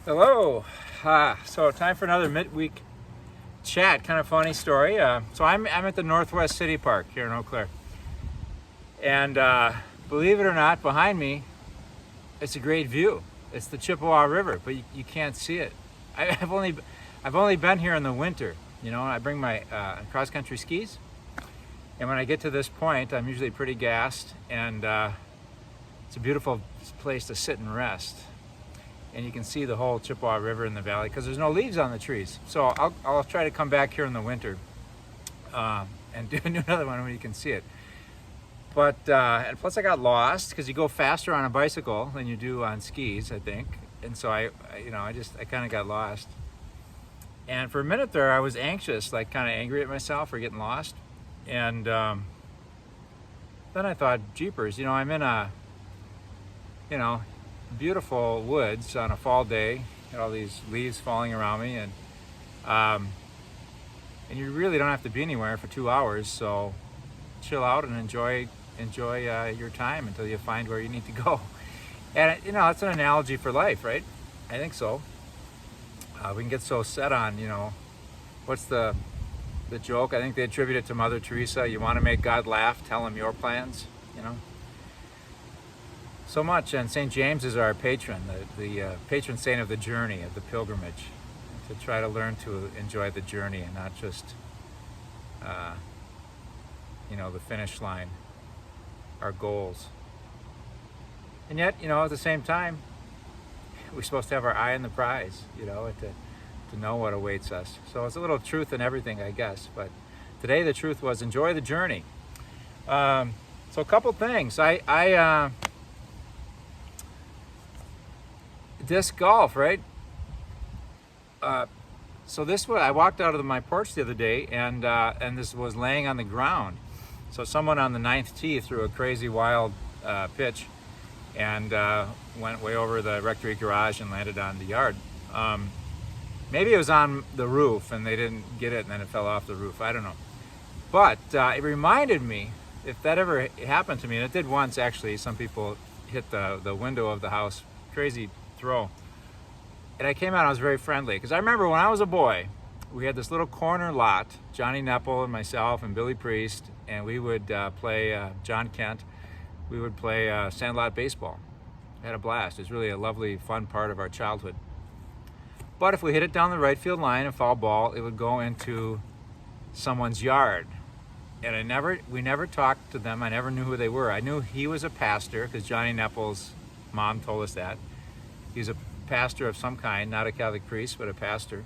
Hello. So time for another midweek chat. Kind of funny story. So I'm at the Northwest City Park here in Eau Claire, and believe it or not, behind me, it's a great view. It's the Chippewa River, but you can't see it. I've only been here in the winter. You know, I bring my cross country skis, and when I get to this point, I'm usually pretty gassed, and it's a beautiful place to sit and rest. And you can see the whole Chippewa River in the valley because there's no leaves on the trees. So I'll try to come back here in the winter and do another one when you can see it. But and plus I got lost because you go faster on a bicycle than you do on skis, I think. And so I kind of got lost. And for a minute there, I was anxious, like kind of angry at myself for getting lost. And then I thought, jeepers, I'm in a, beautiful woods on a fall day. Got all these leaves falling around me, and you really don't have to be anywhere for 2 hours. So chill out and enjoy your time until you find where you need to go. And it's an analogy for life, right? I think so. We can get so set on, what's the joke? I think they attribute it to Mother Teresa. You want to make God laugh, tell him your plans, So much. And St. James is our patron, the patron saint of the journey, of the pilgrimage, to try to learn to enjoy the journey and not just, the finish line, our goals. And yet, at the same time, we're supposed to have our eye on the prize, to know what awaits us. So it's a little truth in everything, I guess. But today the truth was enjoy the journey. So a couple things. Disc golf, right? So I walked out of my porch the other day, and this was laying on the ground. So someone on the 9th tee threw a crazy wild pitch, and went way over the rectory garage and landed on the yard. Maybe it was on the roof and they didn't get it, and then it fell off the roof. I don't know. But it reminded me, if that ever happened to me, and it did once actually. Some people hit the window of the house. Crazy throw. And I came out, I was very friendly, because I remember when I was a boy, we had this little corner lot, Johnny Nepple and myself and Billy Priest, and we would play John Kent. We would play sandlot baseball. I had a blast. It was really a lovely, fun part of our childhood. But if we hit it down the right field line, a foul ball, it would go into someone's yard. And we never talked to them. I never knew who they were. I knew he was a pastor because Johnny Nepple's mom told us that. He was a pastor of some kind, not a Catholic priest, but a pastor.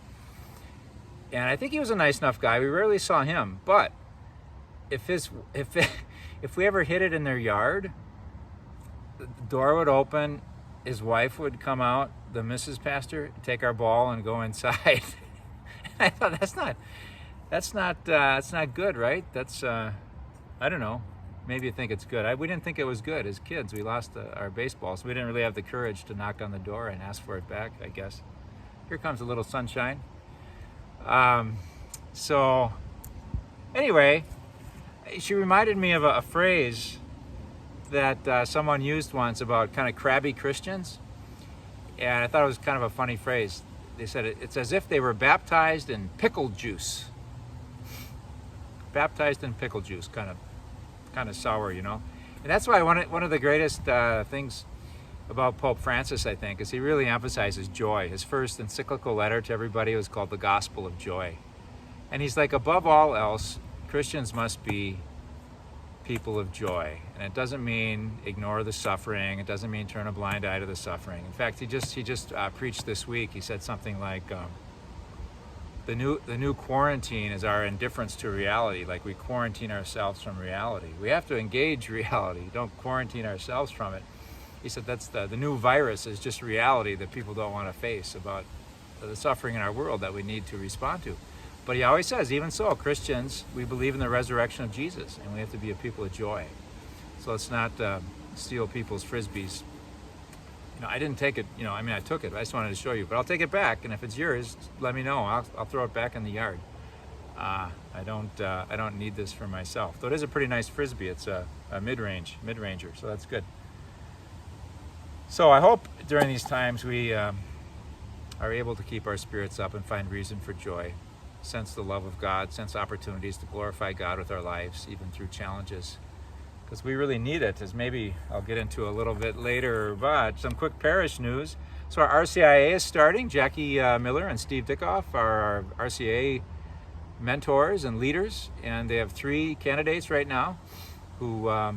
And I think he was a nice enough guy. We rarely saw him. But if we ever hit it in their yard, the door would open, his wife would come out, the Mrs. Pastor, take our ball and go inside. I thought that's not good, right? That's I don't know. Maybe you think it's good. We didn't think it was good as kids. We lost our baseball, so we didn't really have the courage to knock on the door and ask for it back, I guess. Here comes a little sunshine. So anyway, she reminded me of a phrase that someone used once about kind of crabby Christians. And I thought it was kind of a funny phrase. They said it's as if they were baptized in pickle juice. Baptized in pickle juice, kind of sour, And that's why one of the greatest things about Pope Francis, I think, is he really emphasizes joy. His first encyclical letter to everybody was called The Gospel of Joy. And he's like, above all else, Christians must be people of joy. And it doesn't mean ignore the suffering. It doesn't mean turn a blind eye to the suffering. In fact, he just preached this week. He said something like, the new quarantine is our indifference to reality. Like we quarantine ourselves from reality. We have to engage reality. Don't quarantine ourselves from it. He said that's the new virus is just reality that people don't want to face about the suffering in our world that we need to respond to. But he always says, even so, Christians, we believe in the resurrection of Jesus, and we have to be a people of joy. So let's not steal people's Frisbees. I didn't take it, I took it. I just wanted to show you. But I'll take it back, and if it's yours, let me know. I'll throw it back in the yard. I don't need this for myself. Though it is a pretty nice Frisbee. It's a mid-ranger, so that's good. So I hope during these times we are able to keep our spirits up and find reason for joy, sense the love of God, sense opportunities to glorify God with our lives, even through challenges. Because we really need it, as maybe I'll get into a little bit later, but some quick parish news. So our RCIA is starting. Jackie Miller and Steve Dickoff are our RCIA mentors and leaders, and they have 3 candidates right now who are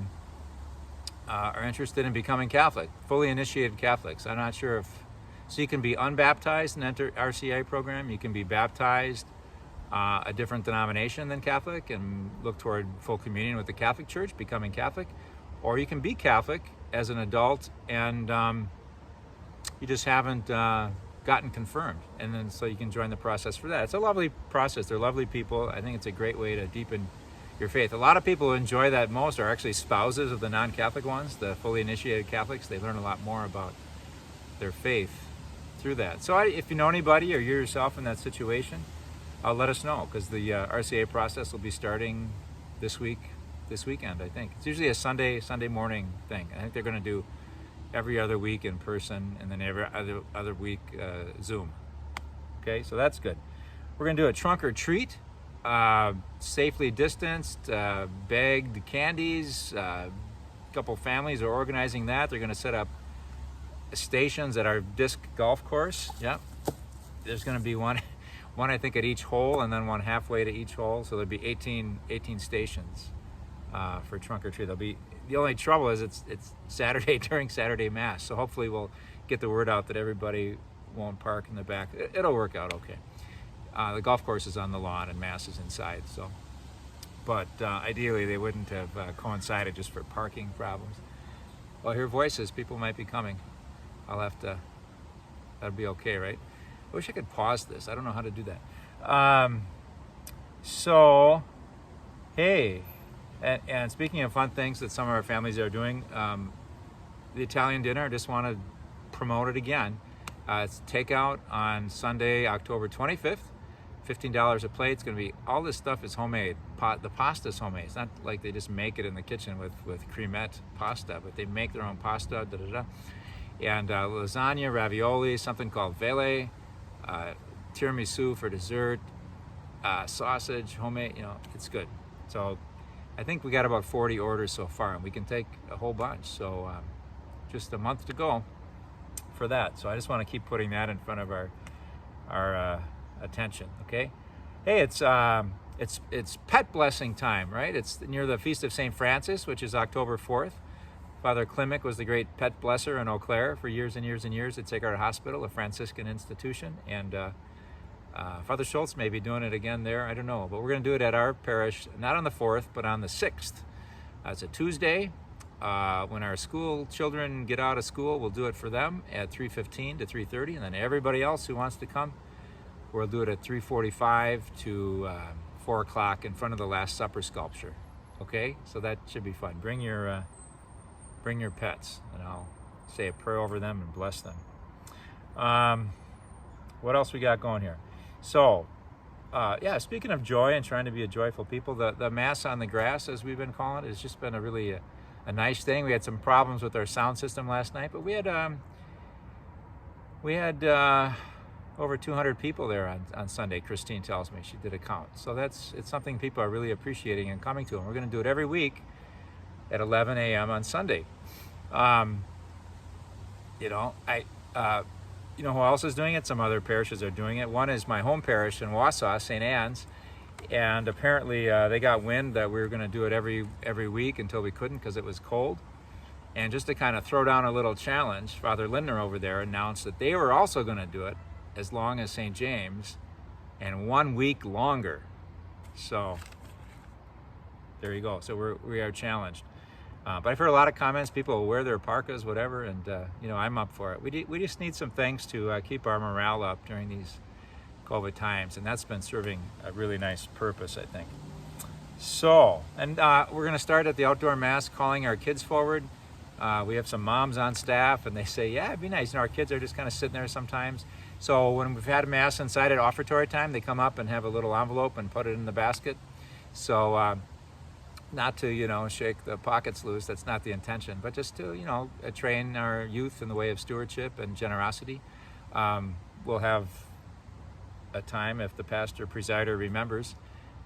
interested in becoming Catholic, fully initiated Catholics. I'm not sure if, so you can be unbaptized and enter RCIA program, you can be baptized a different denomination than Catholic and look toward full communion with the Catholic Church, becoming Catholic, or you can be Catholic as an adult and you just haven't gotten confirmed, and then so you can join the process for that. It's a lovely process. They're lovely people. I think it's a great way to deepen your faith. A lot of people who enjoy that most are actually spouses of the non-Catholic ones, the fully initiated Catholics. They learn a lot more about their faith through that. So if you know anybody or you're yourself in that situation, let us know, because the RCA process will be starting this weekend, I think. It's usually a Sunday morning thing. I think they're going to do every other week in person, and then every other week Zoom. Okay, so that's good. We're going to do a trunk or treat, safely distanced, bagged candies. A couple families are organizing that. They're going to set up stations at our disc golf course. Yep, there's going to be one I think at each hole, and then one halfway to each hole. So there'll be 18 stations for trunk or treat. The only trouble is it's Saturday during Saturday Mass, so hopefully we'll get the word out that everybody won't park in the back. It'll work out okay. The golf course is on the lawn and Mass is inside, so. But ideally they wouldn't have coincided just for parking problems. Well, I hear voices. People might be coming. I'll have to. That'll be okay, right? I wish I could pause this. I don't know how to do that. So, hey. And speaking of fun things that some of our families are doing, the Italian dinner, I just want to promote it again. It's takeout on Sunday, October 25th, $15 a plate. It's going to be, all this stuff is homemade. The pasta's homemade. It's not like they just make it in the kitchen with cremette pasta, but they make their own pasta, and lasagna, ravioli, something called vele, tiramisu for dessert, sausage, homemade, it's good. So I think we got about 40 orders so far, and we can take a whole bunch. So just a month to go for that. So I just want to keep putting that in front of our attention. Okay. Hey, it's pet blessing time, right? It's near the Feast of St. Francis, which is October 4th. Father Klimek was the great pet blesser in Eau Claire for years and years and years at Sacred Heart Hospital, a Franciscan institution, and Father Schultz may be doing it again there. I don't know, but we're going to do it at our parish, not on the 4th, but on the 6th. It's a Tuesday. When our school children get out of school, we'll do it for them at 3:15 to 3:30, and then everybody else who wants to come, we'll do it at 3:45 to 4 o'clock in front of the Last Supper sculpture. Okay, so that should be fun. Bring your pets, and I'll say a prayer over them and bless them. What else we got going here? So, speaking of joy and trying to be a joyful people, the Mass on the grass, as we've been calling it, has just been a nice thing. We had some problems with our sound system last night, but we had over 200 people there on Sunday. Christine tells me, she did a count. So it's something people are really appreciating and coming to, and we're going to do it every week at 11 a.m. on Sunday. You know who else is doing it? Some other parishes are doing it. One is my home parish in Wausau, St. Anne's, and apparently they got wind that we were going to do it every week until we couldn't because it was cold. And just to kind of throw down a little challenge, Father Lindner over there announced that they were also going to do it as long as St. James and 1 week longer. So there you go. So we are challenged. But I've heard a lot of comments. People will wear their parkas, whatever, and I'm up for it. We just need some things to keep our morale up during these COVID times, and that's been serving a really nice purpose, I think. So, and we're going to start at the outdoor Mass, calling our kids forward. We have some moms on staff, and they say, yeah, it'd be nice. Our kids are just kind of sitting there sometimes. So when we've had a Mass inside at offertory time, they come up and have a little envelope and put it in the basket. So not to, shake the pockets loose. That's not the intention, but just to, train our youth in the way of stewardship and generosity. we'll have a time, if the pastor presider remembers,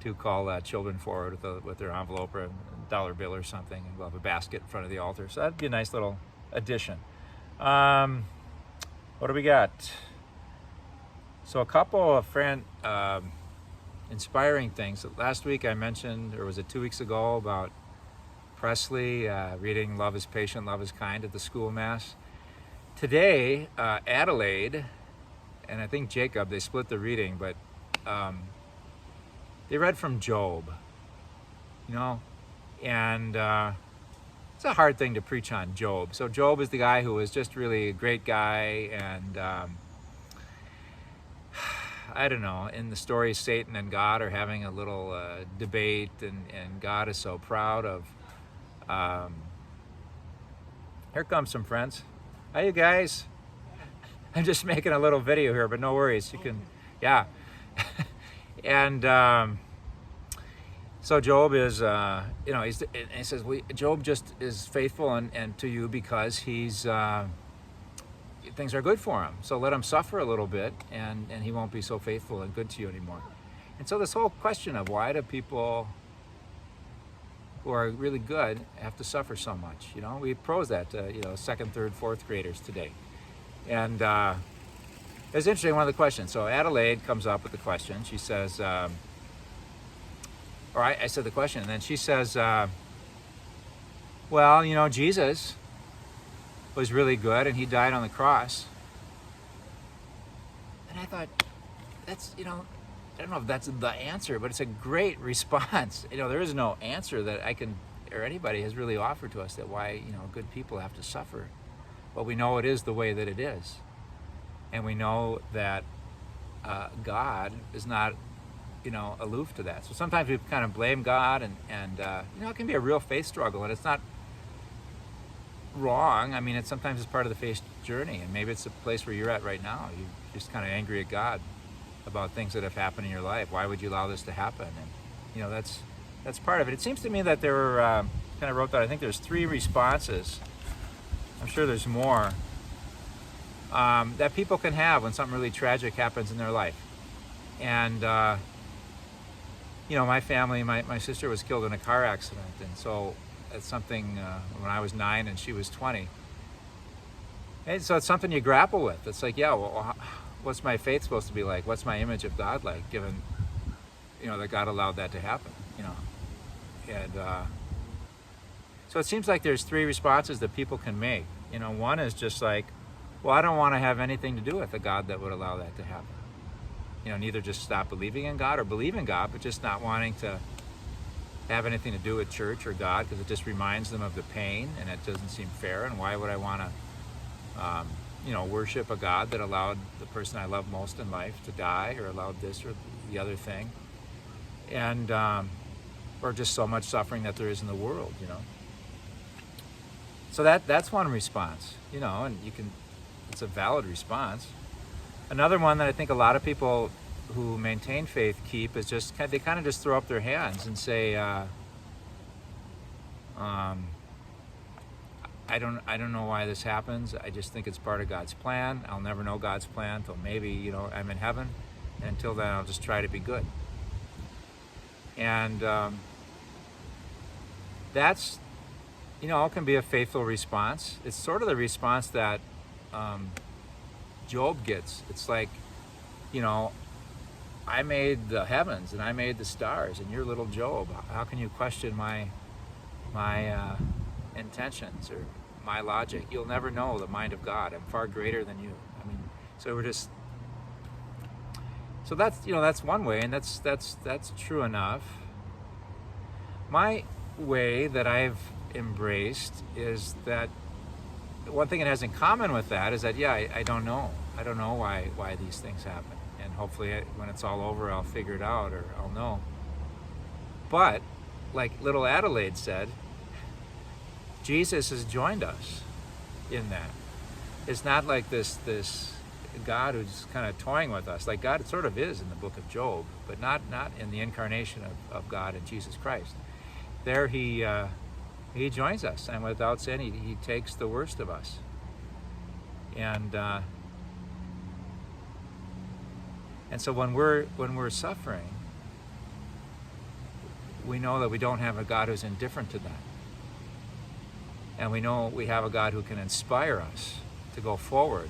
to call children forward with their envelope or a dollar bill or something, and we'll have a basket in front of the altar. So that'd be a nice little addition. What do we got? So a couple of inspiring things. Last week I mentioned, or was it 2 weeks ago, about Presley reading "Love is Patient, Love is Kind" at the school mass. Today, Adelaide and I think Jacob, they split the reading, but they read from Job, and it's a hard thing to preach on Job. So Job is the guy who was just really a great guy, and I don't know, in the story, Satan and God are having a little debate, and God is so proud of, here comes some friends. Hi, you guys. I'm just making a little video here, but no worries, you can, yeah. And so Job is, he says, Job just is faithful and to you because he's, things are good for him. So let him suffer a little bit, and he won't be so faithful and good to you anymore. And so this whole question of why do people who are really good have to suffer so much? We pose that to, second, third, fourth graders today. And it's interesting, one of the questions. So Adelaide comes up with the question. She says, I said the question, and then she says, well, Jesus was really good, and he died on the cross. And I thought, that's, I don't know if that's the answer, but it's a great response. There is no answer that I can, or anybody has really offered to us, that why, good people have to suffer. But we know it is the way that it is. And we know that God is not, aloof to that. So sometimes we kind of blame God, and it can be a real faith struggle, and it's not wrong. I mean, sometimes it's part of the faith journey, and maybe it's the place where you're at right now. You're just kind of angry at God about things that have happened in your life. Why would you allow this to happen? And that's part of it. It seems to me that there were, kind of wrote that, I think there's 3 responses. I'm sure there's more, that people can have when something really tragic happens in their life. And my family, my sister was killed in a car accident, and so it's something, when I was 9 and she was 20. And so it's something you grapple with. It's like, what's my faith supposed to be like? What's my image of God like, given, that God allowed that to happen, And so it seems like there's 3 responses that people can make. One is just like, well, I don't want to have anything to do with a God that would allow that to happen. Neither just stop believing in God or believe in God, but just not wanting to have anything to do with church or God, because it just reminds them of the pain, and it doesn't seem fair. And why would I want to, worship a God that allowed the person I love most in life to die, or allowed this or the other thing, and or just so much suffering that there is in the world, So that's one response, and it's a valid response. Another one that I think a lot of people who maintain faith keep is just, they kind of just throw up their hands and say, I don't know why this happens. I just think it's part of God's plan. I'll never know God's plan until maybe, I'm in heaven. And until then, I'll just try to be good. And that's, can be a faithful response. It's sort of the response that Job gets. It's like, I made the heavens and I made the stars, and you're little Job. How can you question my intentions or my logic? You'll never know the mind of God. I'm far greater than you. I mean, so that's, that's one way, and that's true enough. My way that I've embraced is that one thing it has in common with that is that, I don't know. I don't know why these things happen. And hopefully when it's all over, I'll figure it out, or I'll know. But like little Adelaide said, Jesus has joined us in that. It's not like this God who's kind of toying with us. Like God sort of is in the book of Job, but not in the incarnation of God in Jesus Christ. There he joins us, and without sin, he takes the worst of us. And And so when we're suffering, we know that we don't have a God who's indifferent to that. And we know we have a God who can inspire us to go forward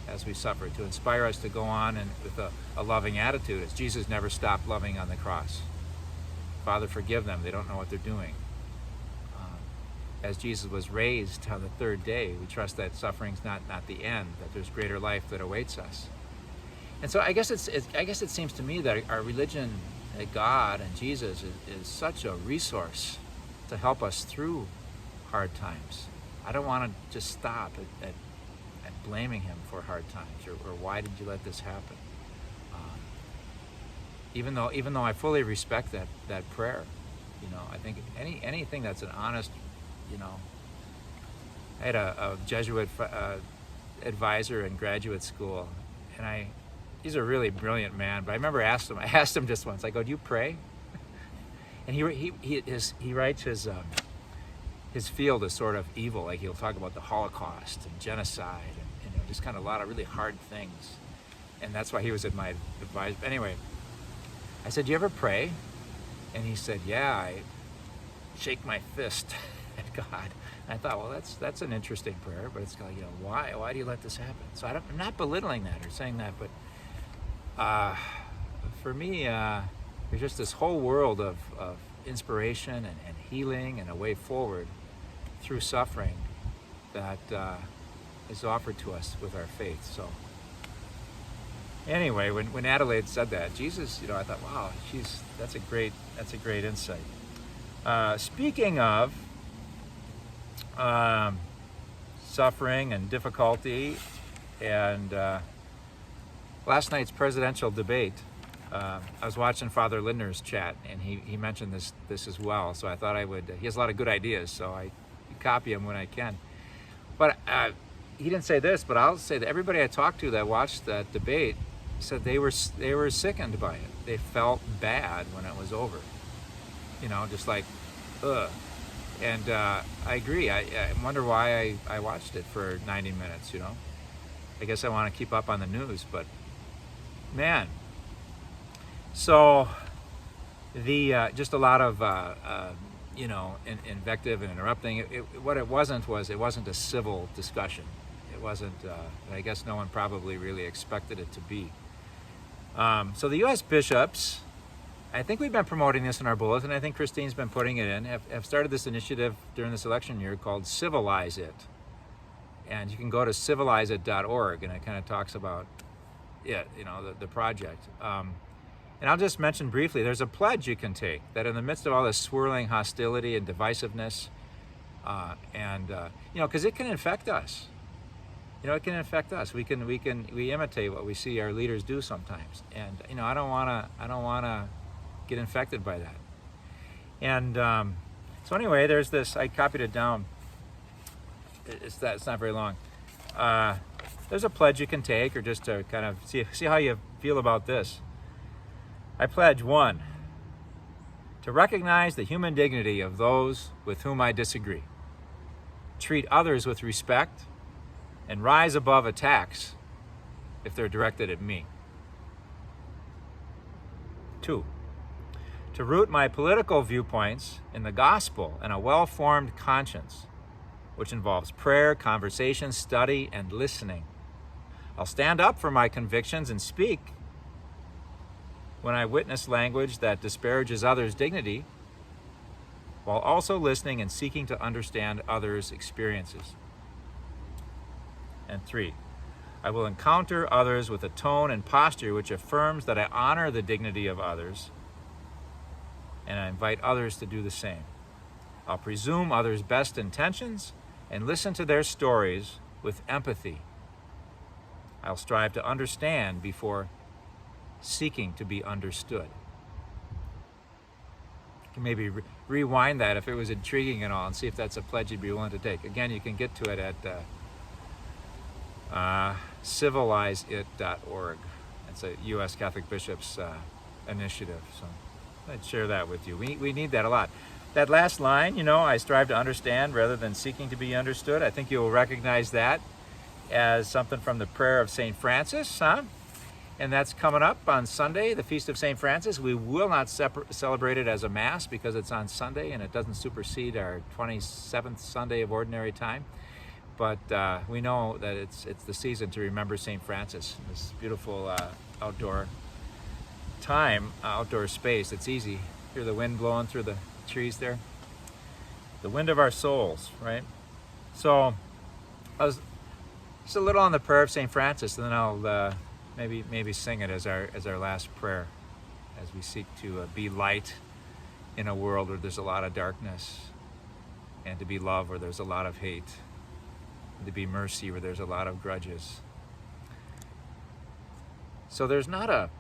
as we suffer, to inspire us to go on and with a loving attitude, as Jesus never stopped loving on the cross. Father, forgive them, they don't know what they're doing. As Jesus was raised on the third day, we trust that suffering's not the end, that there's greater life that awaits us. And so I guess it seems to me that our religion, that God and Jesus is such a resource to help us through hard times. I don't want to just stop at blaming him for hard times, or why did you let this happen? Even though I fully respect that prayer, I think anything that's an honest, I had a Jesuit advisor in graduate school, and he's a really brilliant man, but I remember I asked him just once, I go, do you pray? And he writes his field is sort of evil, like he'll talk about the Holocaust and genocide and just kind of a lot of really hard things. And that's why he was at my advice. Anyway, I said, do you ever pray? And he said, yeah, I shake my fist at God. And I thought, well, that's an interesting prayer, but it's like, why do you let this happen? So I'm not belittling that or saying that, but for me, there's just this whole world of inspiration and healing and a way forward through suffering that is offered to us with our faith. So anyway, when Adelaide said that, Jesus, I thought, wow, that's a great insight. Speaking of suffering and difficulty, and last night's presidential debate, I was watching Father Lindner's chat, and he mentioned this as well. So I thought he has a lot of good ideas, so I copy him when I can. But he didn't say this, but I'll say that everybody I talked to that watched that debate said they were sickened by it. They felt bad when it was over. Just like, ugh. And I agree. I wonder why I watched it for 90 minutes, I guess I want to keep up on the news, but man. So just a lot of invective and interrupting. What it wasn't a civil discussion. It wasn't. I guess no one probably really expected it to be. So the U.S. bishops, I think we've been promoting this in our bulletin. I think Christine's been putting it in. Have started this initiative during this election year called Civilize It, and you can go to civilizeit.org, and it kind of talks about it, the project. And I'll just mention briefly, there's a pledge you can take that in the midst of all this swirling hostility and divisiveness, because it can infect us. It can infect us. We imitate what we see our leaders do sometimes, and I don't want to get infected by that. And so anyway, there's this. I copied it down. It's not very long. There's a pledge you can take, or just to kind of see how you feel about this. I pledge 1, to recognize the human dignity of those with whom I disagree, treat others with respect, and rise above attacks if they're directed at me. 2, to root my political viewpoints in the gospel and a well-formed conscience, which involves prayer, conversation, study, and listening. I'll stand up for my convictions and speak when I witness language that disparages others' dignity, while also listening and seeking to understand others' experiences. And 3, I will encounter others with a tone and posture which affirms that I honor the dignity of others, and I invite others to do the same. I'll presume others' best intentions and listen to their stories with empathy. I'll strive to understand before seeking to be understood. You can maybe rewind that if it was intriguing and all, and see if that's a pledge you'd be willing to take. Again, you can get to it at civilizeit.org. It's a U.S. Catholic Bishops initiative. So I'd share that with you. We need that a lot. That last line, I strive to understand rather than seeking to be understood. I think you'll recognize that as something from the prayer of St. Francis, huh? And that's coming up on Sunday, the Feast of St. Francis. We will not celebrate it as a Mass because it's on Sunday and it doesn't supersede our 27th Sunday of Ordinary Time. But we know that it's the season to remember St. Francis, this beautiful outdoor time, outdoor space. It's easy. Hear the wind blowing through the trees there. The wind of our souls, right? So I was just a little on the prayer of St. Francis, and then I'll maybe sing it as our last prayer as we seek to be light in a world where there's a lot of darkness, and to be love where there's a lot of hate, and to be mercy where there's a lot of grudges. So there's not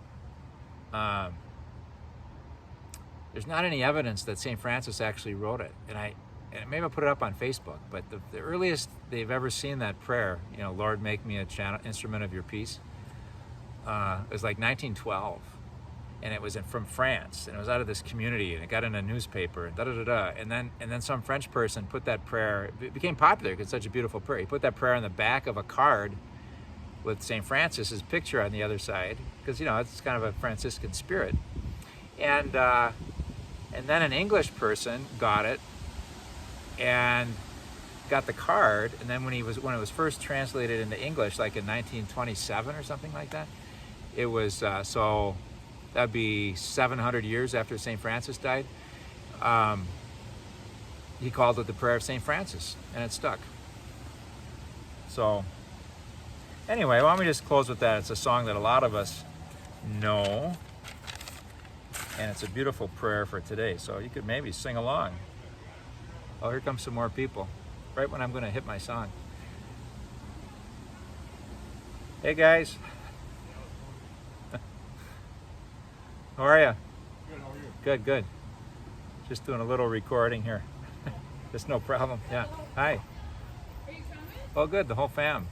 any evidence that St. Francis actually wrote it, and maybe I'll put it up on Facebook, but the earliest they've ever seen that prayer, Lord, make me a instrument of your peace, it was like 1912, and it was from France, and it was out of this community, and it got in a newspaper, and and then some French person put that prayer. It became popular because it's such a beautiful prayer. He put that prayer on the back of a card with St. Francis's picture on the other side, because it's kind of a Franciscan spirit, and then an English person got it and got the card, and then when it was first translated into English, like in 1927 or something like that, it was so that'd be 700 years after St. Francis died. He called it the Prayer of St. Francis, and it stuck. So anyway, why don't we just close with that? It's a song that a lot of us know, and it's a beautiful prayer for today, so you could maybe sing along. Oh, here comes some more people right when I'm going to hit my song. Hey guys. How are you? Good, how are you? Good, good. Just doing a little recording here. Just no problem. Yeah. Hi. Are you coming? Oh, good. The whole fam.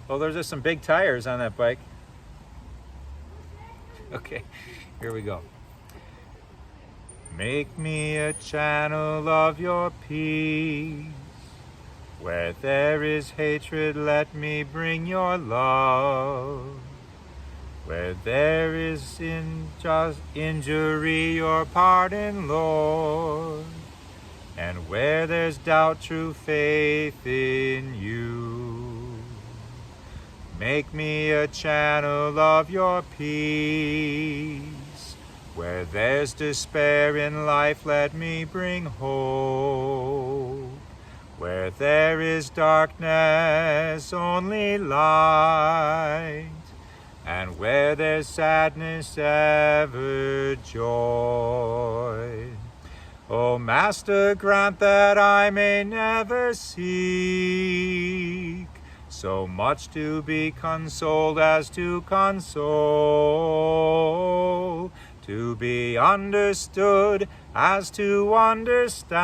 Oh, there's just some big tires on that bike. Okay, here we go. Make me a channel of your peace. Where there is hatred, let me bring your love. Where there is injury, your pardon, Lord. And where there's doubt, true faith in you. Make me a channel of your peace. Where there's despair in life, let me bring hope. Where there is darkness, only light. And where there's sadness, ever joy. O Master, grant that I may never seek so much to be consoled as to console, to be understood as to understand,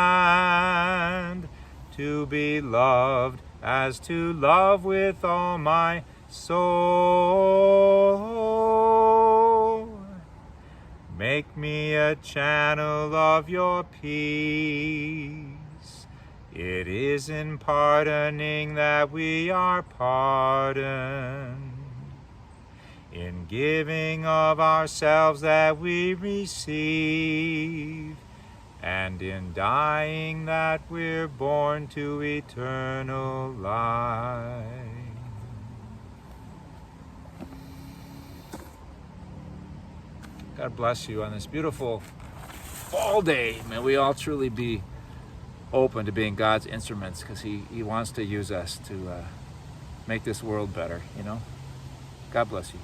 to be loved as to love with all my soul. Make me a channel of your peace. It is in pardoning that we are pardoned, in giving of ourselves that we receive, and in dying that we're born to eternal life. God bless you on this beautiful fall day. May we all truly be open to being God's instruments, because He wants to use us to make this world better, God bless you.